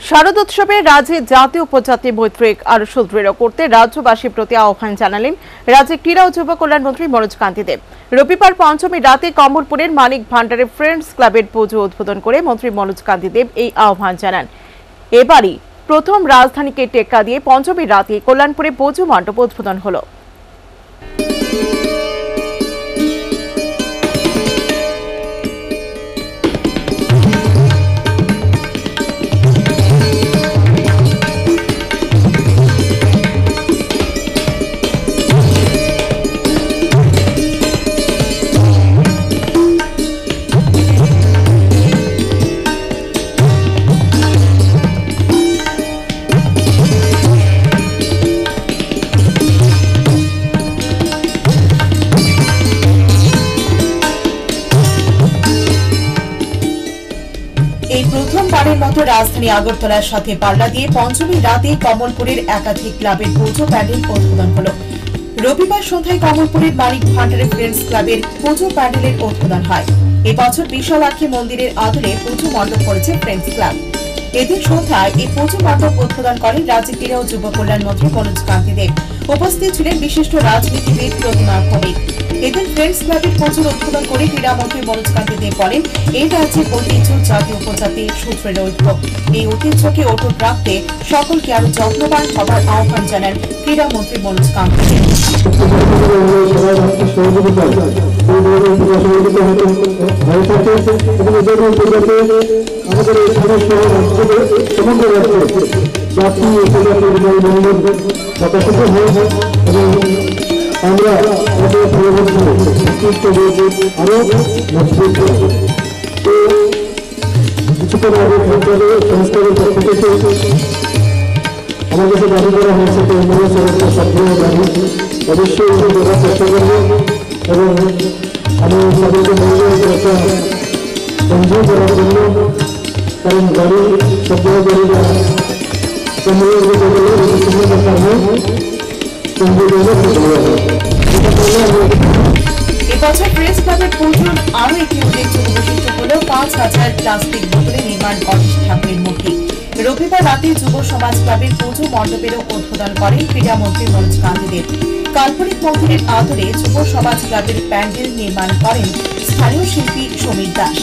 শারদোৎসবে রাজ্যে জাতীয় উপজাতি মৈত্রিক আরো সুদৃঢ় করতে রাজ্যবাসীর প্রতি আহ্বান জানালেন রাজ্যের ক্রীড়া ও যুব কল্যাণ মন্ত্রী মনোজ কান্তি দেব। রবিবার পঞ্চমী রাতে কমলপুরের মানিক ভান্ডারে ফ্রেন্ডস ক্লাবের পুজো উদ্বোধন করে মন্ত্রী মনোজ কান্তি দেব এই আহ্বান জানান। এবারই প্রথম রাজধানীকে টেক্কা দিয়ে পঞ্চমী রাতে কল্যাণপুরে পুজো মণ্ডপ উদ্বোধন হলো। এই প্রথমবারের মতো রাজধানী আগরতলার সাথে পাল্লা দিয়ে পঞ্চমী রাতে কমলপুরের একাধিক ক্লাবের পুজো প্যান্ডেল উদ্বোধন হলো। রবিবার সন্ধ্যায় কমলপুরের মানিক ভান্ডারে ফ্রেন্ডস ক্লাবের পুজো প্যান্ডেলের উদ্বোধন হয়। এবছর বিশালাক্ষী মন্দিরের আদলে পুজো মণ্ডপ করেছে ফ্রেন্ডস ক্লাব। এদিন সন্ধ্যায় এই পুজো মণ্ডপ উদ্বোধন করেন রাজ্যের ক্রীড়া ও যুব কল্যাণ মন্ত্রী মনোজ কান্তি দেব। উপস্থিত ছিলেন বিশিষ্ট রাজনীতিবিদ প্রতিমা ভৌমিক। এদিন ফ্রেন্ডস ক্লাবের পুজোর উদ্বোধন করে ক্রীড়ামন্ত্রী মনোজ কান্তি দেব বলেন, এই রাজ্যের ঐতিহ্য জাতীয় উপজাতি সূত্রের ঐক্য। এই ঐতিহ্যকে অটুট রাখতে সকলকে আরো যত্নবান হবার আহ্বান জানান ক্রীড়ামন্ত্রী মনোজ কান্তি দেব। আমরা আরো মজবুত কিছুক্ষণ আগে সংস্কারের পক্ষ থেকে আমার কাছে দাবি করা হয়েছে সক্রিয় দাবি অবশ্যই দেওয়ার চেষ্টা করব এবং আমি তাদেরকে বলব একটা সঞ্চয় করার জন্য, কারণ গাড়ি সক্রিয় গাড়িরা কেন্দ্রের এবছর প্রেস ক্লাবের পুজোর আরো একটি উল্লেখযোগ্য বৈশিষ্ট্য হল ৫,০০০ প্লাস্টিক বোতলে নির্মাণ গণেশ ঠাকুরের মূর্তি। রবিবার রাতে যুব সমাজ ক্লাবের পুজো মণ্ডপেরও উদ্বোধন করেন ক্রীড়ামন্ত্রী মনোজ কান্তি দেব। কাল্পনিক মন্দিরের আদলে যুব সমাজ ক্লাবের প্যান্ডেল নির্মাণ করেন স্থানীয় শিল্পী সমীর দাস।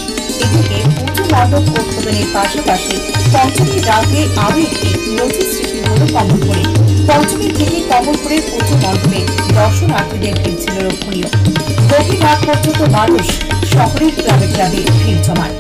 এদিকে পুজো মণ্ডপ উদ্বোধনের পাশাপাশি পঞ্চমী রাতে আরো একটি নজির সৃষ্টি হল কমলপুরে। পঞ্চমী থেকে কমলপুরের পুজো মণ্ডপে দর্শনার্থীদের ভিড় ছিল লক্ষণীয়। গভীর রাত পর্যন্ত মানুষ শহরের ক্লাবে ক্লাবে ভিড় জমান।